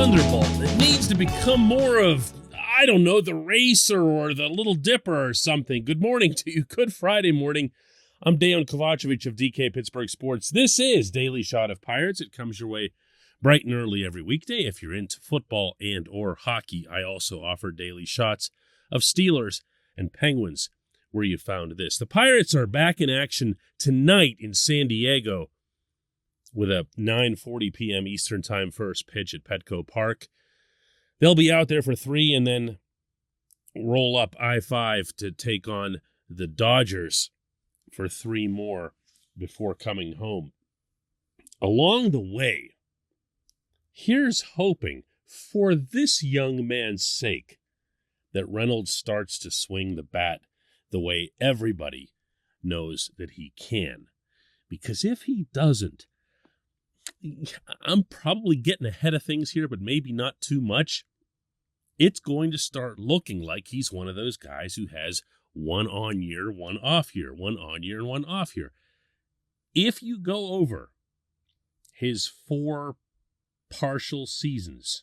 Thunderbolt. It needs to become more of, I don't know, the Racer or the Little Dipper or something. Good morning to you. Good Friday morning. I'm Dejan Kovacevic of DK Pittsburgh Sports. This is Daily Shot of Pirates. It comes your way bright and early every weekday. If you're into football and or hockey, I also offer daily shots of Steelers and Penguins where you found this. The Pirates are back in action tonight in San Diego with a 9:40 p.m. Eastern Time first pitch at Petco Park. They'll be out there for 3 and then roll up I-5 to take on the Dodgers for 3 more before coming home. Along the way, here's hoping for this young man's sake that Reynolds starts to swing the bat the way everybody knows that he can. Because if he doesn't, I'm probably getting ahead of things here, but maybe not too much. It's going to start looking like he's one of those guys who has one on year, one off year, one on year, and one off year. If you go over his 4 partial seasons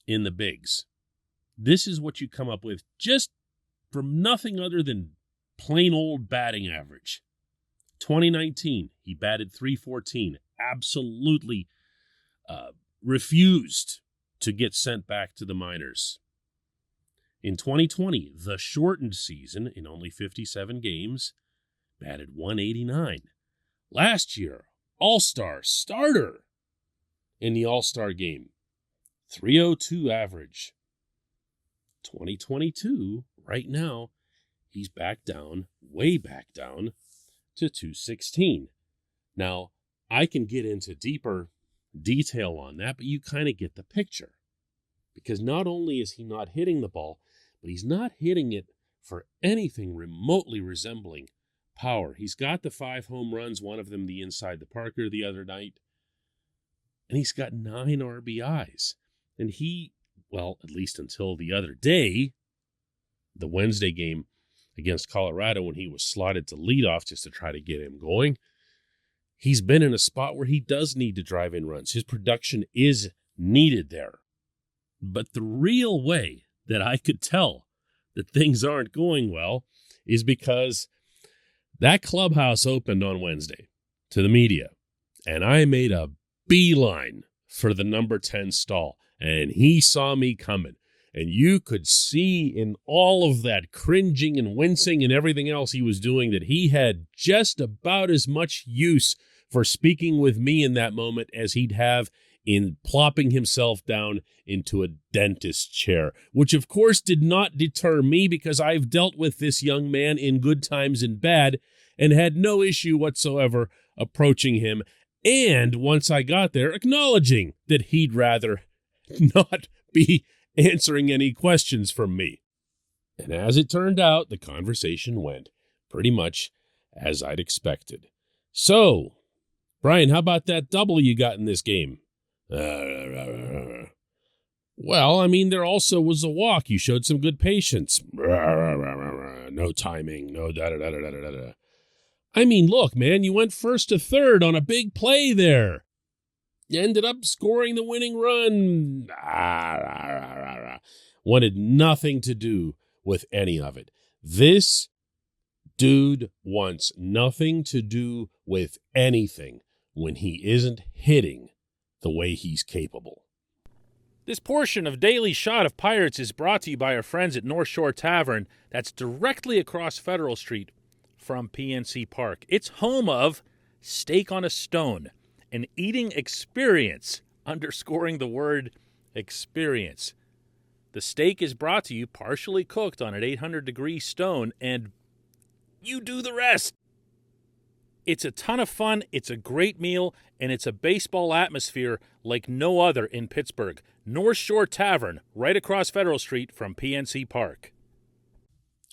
in the bigs, this is what you come up with just from nothing other than plain old batting average. 2019, he batted .314. Absolutely refused to get sent back to the minors. In 2020, the shortened season, in only 57 games, batted .189. Last year, All-Star starter in the All-Star game, .302 average. 2022, right now, he's back down, way back down, to .216. Now, I can get into deeper detail on that, but you kind of get the picture. Because not only is he not hitting the ball, but he's not hitting it for anything remotely resembling power. He's got the 5 home runs, one of them the inside the Parker the other night, and he's got 9 RBIs. And he, well, at least until the other day, the Wednesday game against Colorado when he was slotted to leadoff just to try to get him going, he's been in a spot where he does need to drive in runs. His production is needed there. But the real way that I could tell that things aren't going well is because that clubhouse opened on Wednesday to the media, and I made a beeline for the number 10 stall, and he saw me coming. And you could see in all of that cringing and wincing and everything else he was doing that he had just about as much use for speaking with me in that moment as he'd have in plopping himself down into a dentist chair, which of course did not deter me because I've dealt with this young man in good times and bad and had no issue whatsoever approaching him. And once I got there, acknowledging that he'd rather not be answering any questions from me. And as it turned out, the conversation went pretty much as I'd expected. So, Brian, how about that double you got in this game? Well, I mean, there also was a walk. You showed some good patience. No timing, no da-da-da-da-da-da-da. I mean, look, man, you went first to third on a big play there. You ended up scoring the winning run. Wanted nothing to do with any of it. This dude wants nothing to do with anything when he isn't hitting the way he's capable. This portion of Daily Shot of Pirates is brought to you by our friends at North Shore Tavern. That's directly across Federal Street from PNC Park. It's home of Steak on a Stone, an eating experience, underscoring the word experience. The steak is brought to you partially cooked on an 800-degree stone, and you do the rest. It's a ton of fun, it's a great meal, and it's a baseball atmosphere like no other in Pittsburgh. North Shore Tavern, right across Federal Street from PNC Park.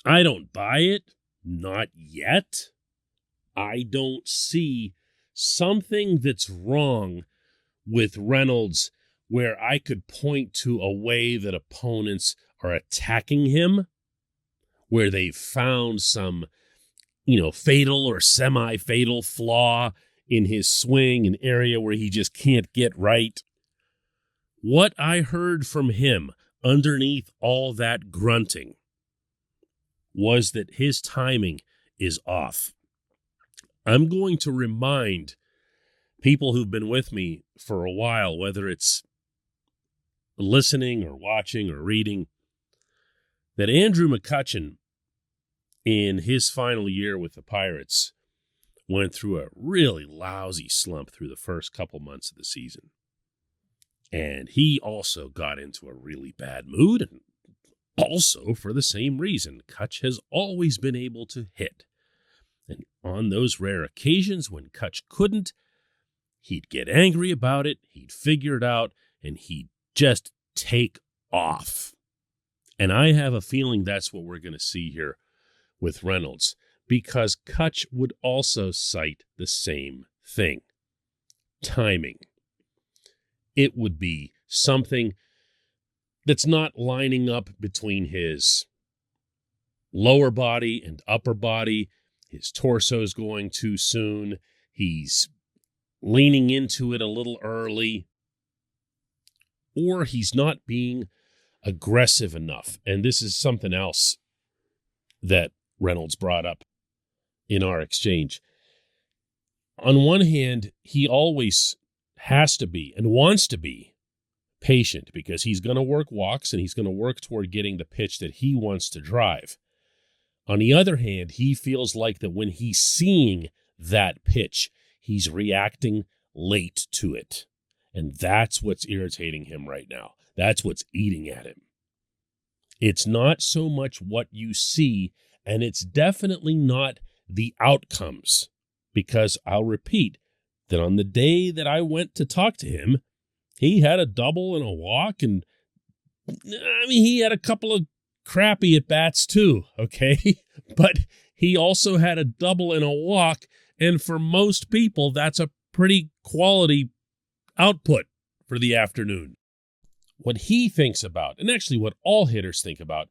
I don't buy it. Not yet. I don't see something that's wrong with Reynolds where I could point to a way that opponents are attacking him, where they've found some, fatal or semi-fatal flaw in his swing, an area where he just can't get right. what I heard from him underneath all that grunting was that his timing is off. I'm going to remind people who've been with me for a while, whether it's listening or watching or reading, that Andrew McCutchen, in his final year with the Pirates, went through a really lousy slump through the first couple months of the season. And he also got into a really bad mood, and also for the same reason. Kutch has always been able to hit. And on those rare occasions when Kutch couldn't, he'd get angry about it, he'd figure it out, and he'd just take off. And I have a feeling that's what we're going to see here with Reynolds, because Kutch would also cite the same thing. Timing. It would be something that's not lining up between his lower body and upper body. His torso's going too soon. He's leaning into it a little early. Or he's not being aggressive enough. And this is something else that Reynolds brought up in our exchange. On one hand, he always has to be and wants to be patient because he's going to work walks and he's going to work toward getting the pitch that he wants to drive. On the other hand, he feels like that when he's seeing that pitch, he's reacting late to it. And that's what's irritating him right now. That's what's eating at him. It's not so much what you see, and it's definitely not the outcomes. Because I'll repeat that on the day that I went to talk to him, he had a double and a walk, and he had a couple of crappy at-bats too, okay? But he also had a double and a walk, and for most people, that's a pretty quality output for the afternoon. What he thinks about, and actually what all hitters think about,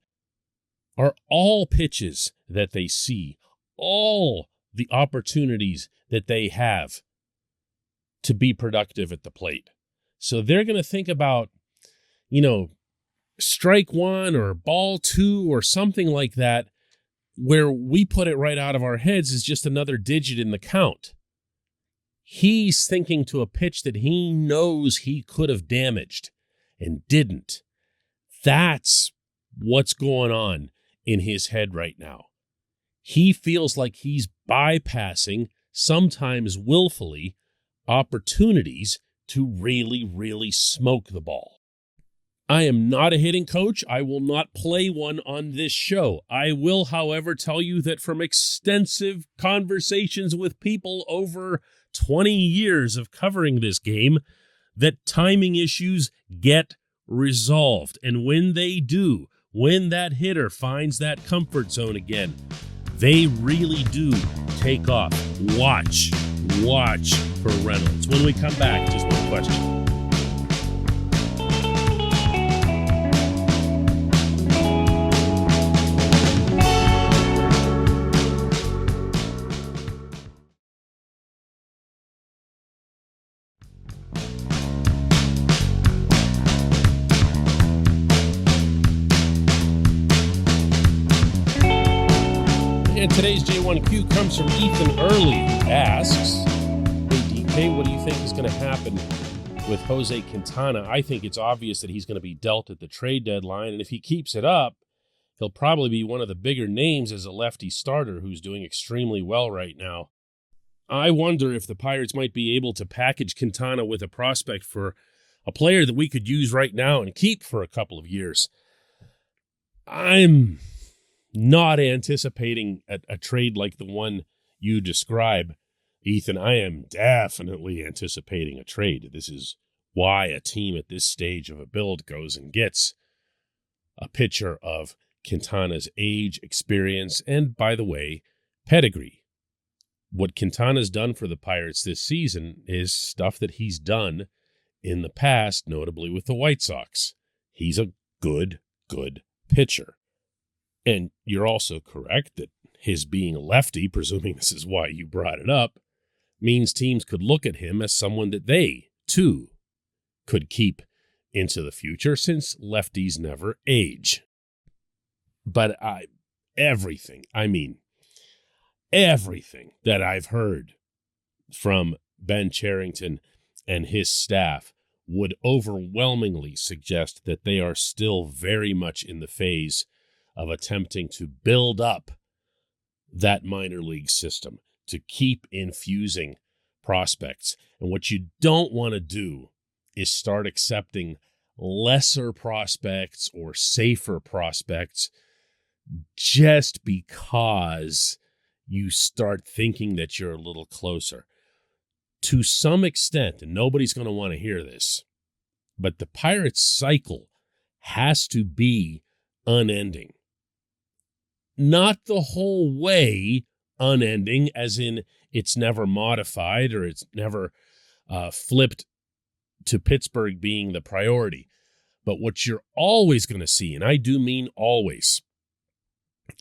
are all pitches that they see, all the opportunities that they have to be productive at the plate. So they're going to think about, strike one or ball two or something like that, where we put it right out of our heads is just another digit in the count. He's thinking to a pitch that he knows he could have damaged and didn't. That's what's going on in his head right now. He feels like he's bypassing, sometimes willfully, opportunities to really, really smoke the ball. I am not a hitting coach. I will not play one on this show. I will, however, tell you that from extensive conversations with people over 20 years of covering this game, that timing issues get resolved. And when they do, when that hitter finds that comfort zone again, they really do take off. Watch for Reynolds. When we come back, just one question. And today's J1Q comes from Ethan Early, who asks, "Hey DK, what do you think is going to happen with Jose Quintana? I think it's obvious that he's going to be dealt at the trade deadline, and if he keeps it up, he'll probably be one of the bigger names as a lefty starter who's doing extremely well right now. I wonder if the Pirates might be able to package Quintana with a prospect for a player that we could use right now and keep for a couple of years. I'm not anticipating a trade like the one you describe, Ethan. I am definitely anticipating a trade. This is why a team at this stage of a build goes and gets a pitcher of Quintana's age, experience, and, by the way, pedigree. What Quintana's done for the Pirates this season is stuff that he's done in the past, notably with the White Sox. He's a good pitcher. And you're also correct that his being a lefty, presuming this is why you brought it up, means teams could look at him as someone that they, too, could keep into the future, since lefties never age. But everything that I've heard from Ben Cherington and his staff would overwhelmingly suggest that they are still very much in the phase of attempting to build up that minor league system, to keep infusing prospects. And what you don't want to do is start accepting lesser prospects or safer prospects just because you start thinking that you're a little closer. To some extent, and nobody's going to want to hear this, but the Pirates' cycle has to be unending. Not the whole way unending, as in it's never modified or it's never flipped to Pittsburgh being the priority. But what you're always going to see, and I do mean always,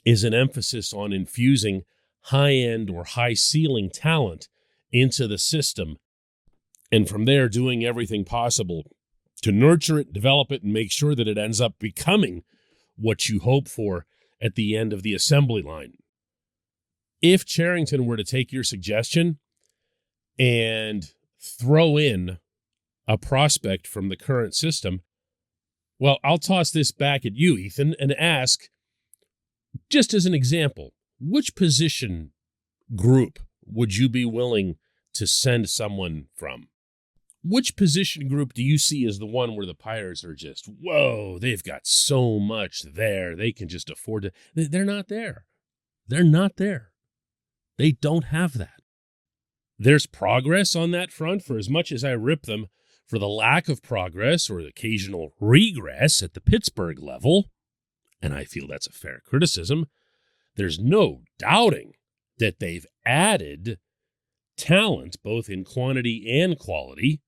is an emphasis on infusing high-end or high-ceiling talent into the system, and from there doing everything possible to nurture it, develop it, and make sure that it ends up becoming what you hope for at the end of the assembly line. If Cherington were to take your suggestion and throw in a prospect from the current system, well, I'll toss this back at you, Ethan, and ask, just as an example, which position group would you be willing to send someone from? Which position group do you see as the one where the Pirates are just, whoa, they've got so much there, they can just afford to... They're not there. They're not there. They don't have that. There's progress on that front, for as much as I rip them for the lack of progress or the occasional regress at the Pittsburgh level, and I feel that's a fair criticism, there's no doubting that they've added talent, both in quantity and quality,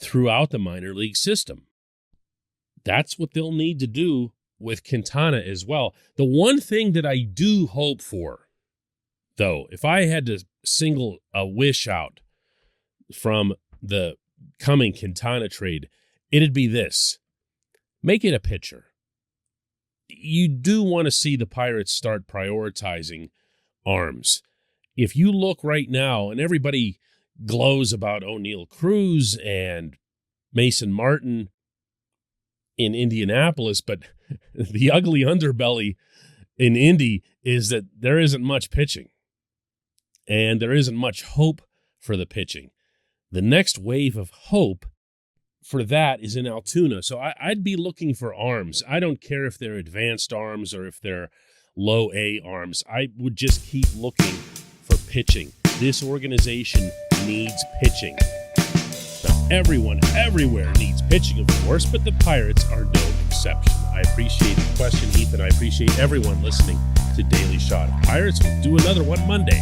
throughout the minor league system. That's what they'll need to do with Quintana as well. The one thing that I do hope for, though, if I had to single a wish out from the coming Quintana trade, it'd be this. Make it a pitcher. You do want to see the Pirates start prioritizing arms. If you look right now, and everybody glows about O'Neal Cruz and Mason Martin in Indianapolis, but the ugly underbelly in Indy is that there isn't much pitching, and there isn't much hope for the pitching. The next wave of hope for that is in Altoona, so I'd be looking for arms. I don't care if they're advanced arms or if they're low A arms. I would just keep looking for pitching. This organization needs pitching. Now, everyone everywhere needs pitching, of course, but the Pirates are no exception. I appreciate the question, Ethan. I appreciate everyone listening to Daily Shot. Pirates will do another one Monday.